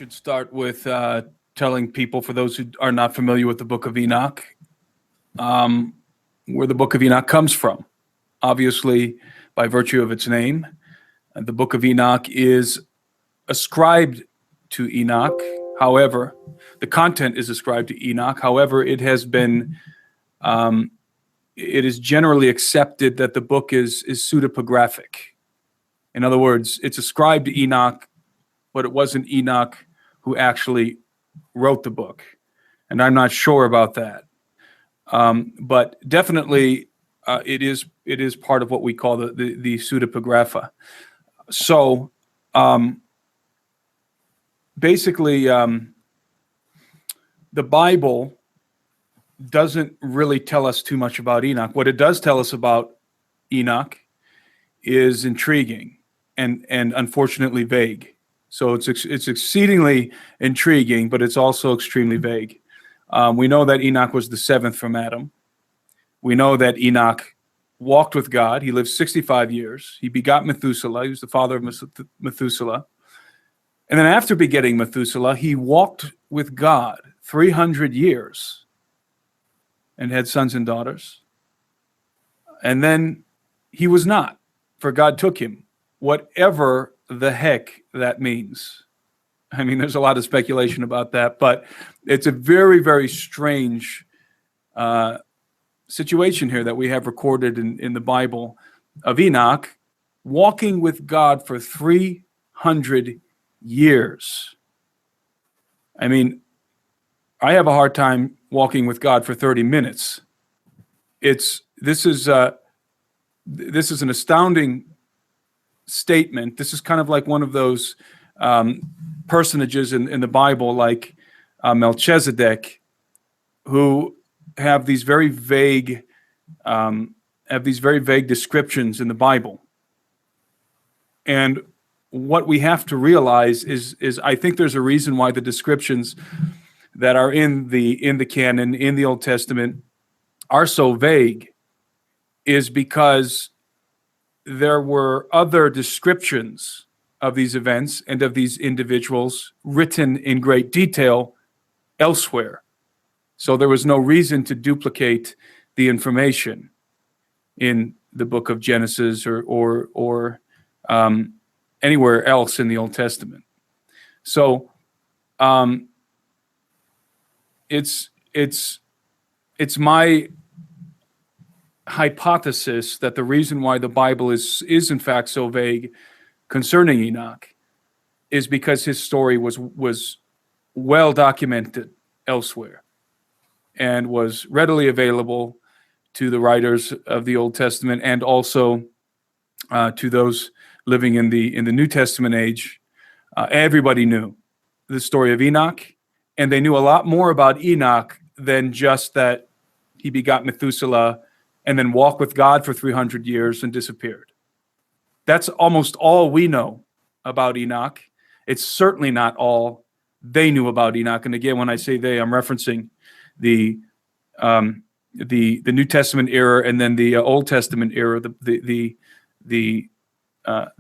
should start with telling people, for those who are not familiar with the Book of Enoch, where the Book of Enoch comes from. Obviously, by virtue of its name, the Book of Enoch is ascribed to Enoch. However, the content is ascribed to Enoch. However, it has been, it is generally accepted that the book is pseudepigraphic. In other words, it's ascribed to Enoch, but it wasn't Enoch who actually wrote the book. And I'm not sure about that. But definitely it is part of what we call the pseudepigrapha. So basically, the Bible doesn't really tell us too much about Enoch. What it does tell us about Enoch is intriguing and unfortunately vague. So it's exceedingly intriguing, but it's also extremely vague. We know that Enoch was the seventh from Adam. We know that Enoch walked with God. He lived 65 years. He begot Methuselah. He was the father of Methuselah. And then after begetting Methuselah, he walked with God 300 years and had sons and daughters. And then he was not, for God took him, whatever the heck that means. I mean, there's a lot of speculation about that, but it's a very, very strange situation here that we have recorded in the Bible of Enoch walking with God for 300 years. I mean, I have a hard time walking with God for 30 minutes. This is an astounding statement. This is kind of like one of those personages in the Bible, like Melchizedek, who have these very vague descriptions in the Bible. And what we have to realize is I think there's a reason why the descriptions that are in the canon, in the Old Testament, are so vague, is because there were other descriptions of these events and of these individuals written in great detail elsewhere. So there was no reason to duplicate the information in the book of Genesis or anywhere else in the Old Testament. So it's my hypothesis that the reason why the Bible is in fact so vague concerning Enoch is because his story was well documented elsewhere and was readily available to the writers of the Old Testament and also to those living in the New Testament age. Everybody knew the story of Enoch, and they knew a lot more about Enoch than just that he begot Methuselah and then walked with God for 300 years and disappeared. That's almost all we know about Enoch. It's certainly not all they knew about Enoch. And again, when I say they, I'm referencing the New Testament era and then the Old Testament era. The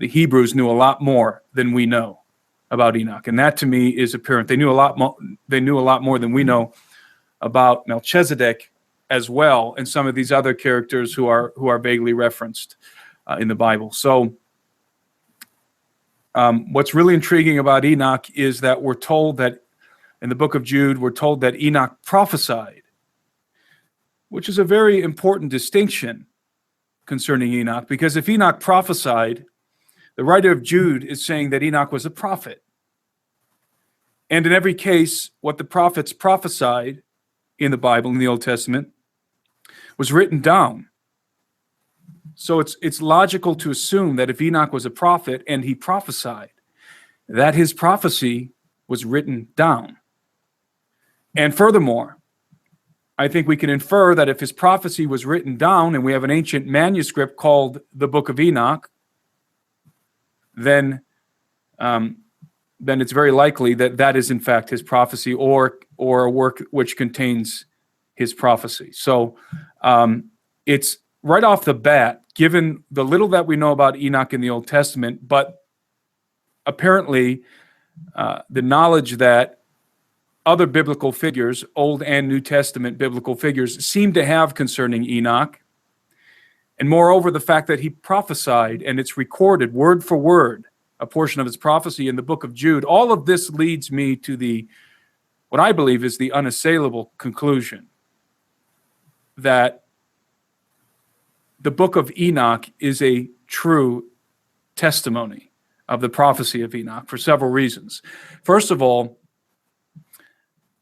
Hebrews knew a lot more than we know about Enoch, and that to me is apparent. They knew a lot more. They knew a lot more than we know about Melchizedek as well, and some of these other characters who are vaguely referenced in the Bible. So, what's really intriguing about Enoch is that we're told that in the book of Jude, we're told that Enoch prophesied, which is a very important distinction concerning Enoch, because if Enoch prophesied, the writer of Jude is saying that Enoch was a prophet. And in every case, what the prophets prophesied in the Bible, in the Old Testament, was written down. So it's logical to assume that if Enoch was a prophet and he prophesied, that his prophecy was written down. And furthermore, I think we can infer that if his prophecy was written down and we have an ancient manuscript called the Book of Enoch, then it's very likely that is in fact his prophecy or a work which contains his prophecy. So it's right off the bat, given the little that we know about Enoch in the Old Testament, but apparently the knowledge that other biblical figures, Old and New Testament biblical figures, seem to have concerning Enoch. And moreover, the fact that he prophesied, and it's recorded word for word, a portion of his prophecy in the book of Jude. All of this leads me to what I believe is the unassailable conclusion that the book of Enoch is a true testimony of the prophecy of Enoch for several reasons. First of all,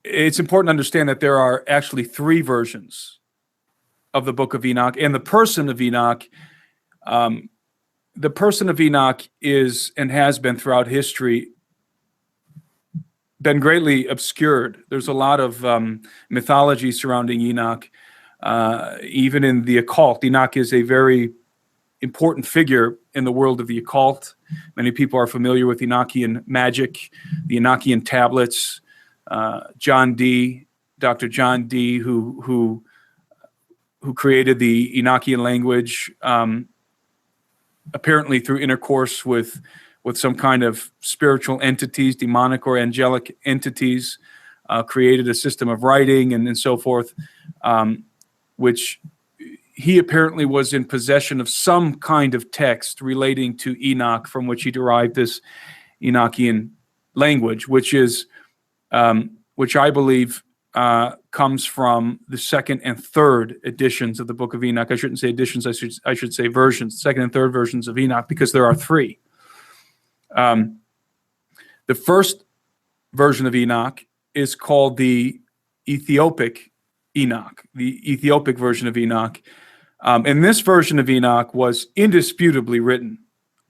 it's important to understand that there are actually three versions of the book of Enoch, and the person of Enoch is and has been throughout history been greatly obscured. There's a lot of mythology surrounding Enoch, even in the occult. Enoch is a very important figure in the world of the occult. Many people are familiar with Enochian magic, the Enochian tablets. Dr. John Dee, who created the Enochian language, apparently through intercourse with some kind of spiritual entities, demonic or angelic entities, created a system of writing and so forth, which he apparently was in possession of some kind of text relating to Enoch, from which he derived this Enochian language, which I believe comes from the second and third editions of the Book of Enoch. I shouldn't say editions, I should say versions, second and third versions of Enoch, because there are three. The first version of Enoch is called the Ethiopic Enoch, the Ethiopic version of Enoch. And this version of Enoch was indisputably written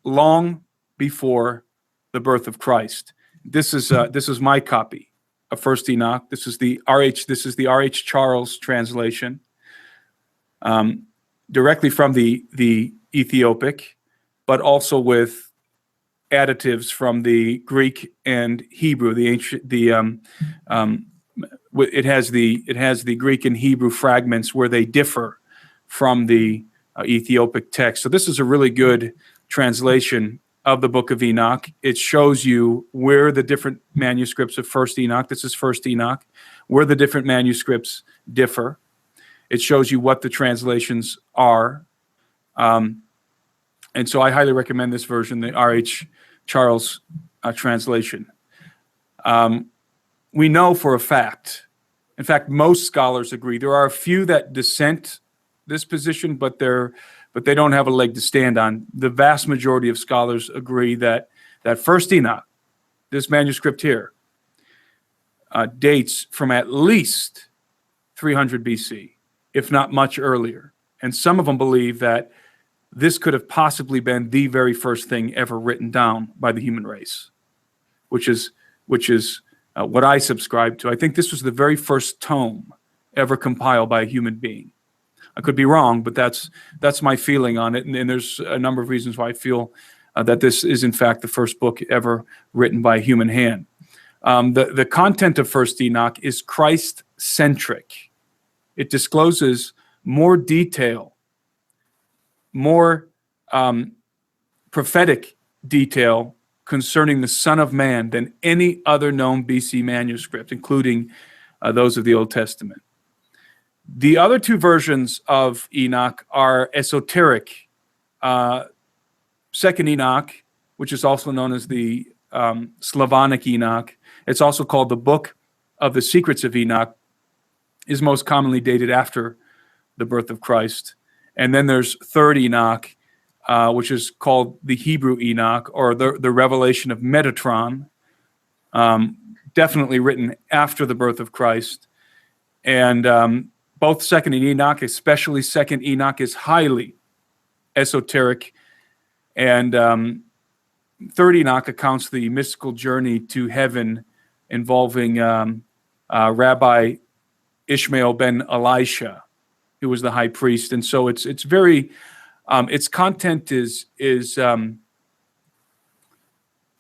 long before the birth of Christ. This is my copy of First Enoch. This is the R.H. Charles translation, directly from the Ethiopic, but also with additives from the Greek and Hebrew. It has the Greek and Hebrew fragments where they differ from the Ethiopic text. So this is a really good translation of the Book of Enoch. It shows you where the different manuscripts of First Enoch, this is First Enoch, where the different manuscripts differ. It shows you what the translations are. And so I highly recommend this version, the R.H. Charles translation. We know for a fact, in fact, most scholars agree. There are a few that dissent this position, but they don't have a leg to stand on. The vast majority of scholars agree that First Enoch, this manuscript here, dates from at least 300 BC, if not much earlier. And some of them believe that this could have possibly been the very first thing ever written down by the human race, which is what I subscribe to. I think this was the very first tome ever compiled by a human being. I could be wrong, but that's my feeling on it. And there's a number of reasons why I feel that this is, in fact, the first book ever written by a human hand. The content of First Enoch is Christ-centric. It discloses more detail, more prophetic detail concerning the Son of Man than any other known BC manuscript, including those of the Old Testament. The other two versions of Enoch are esoteric. Second Enoch, which is also known as the Slavonic Enoch, it's also called the Book of the Secrets of Enoch, is most commonly dated after the birth of Christ. And then there's Third Enoch, which is called the Hebrew Enoch, or the Revelation of Metatron, definitely written after the birth of Christ. And both Second Enoch, especially Second Enoch, is highly esoteric. And Third Enoch accounts the mystical journey to heaven involving Rabbi Ishmael ben Elisha, who was the high priest. And so it's very, its content is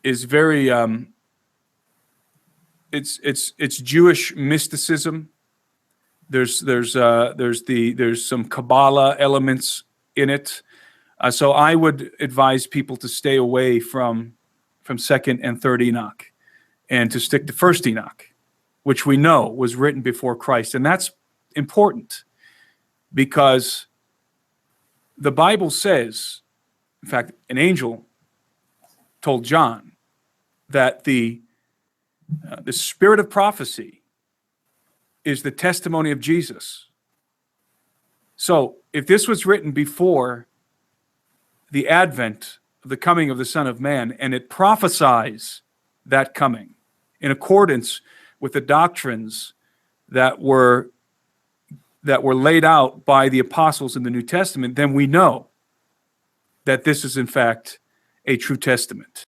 very, it's Jewish mysticism. There's some Kabbalah elements in it. So I would advise people to stay away from Second and Third Enoch. and to stick to First Enoch, which we know was written before Christ. And that's important because the Bible says, in fact, an angel told John that the spirit of prophecy is the testimony of Jesus. So if this was written before the advent of the coming of the Son of Man, and it prophesies that coming in accordance with the doctrines that were laid out by the apostles in the New Testament, then we know that this is in fact a true testament.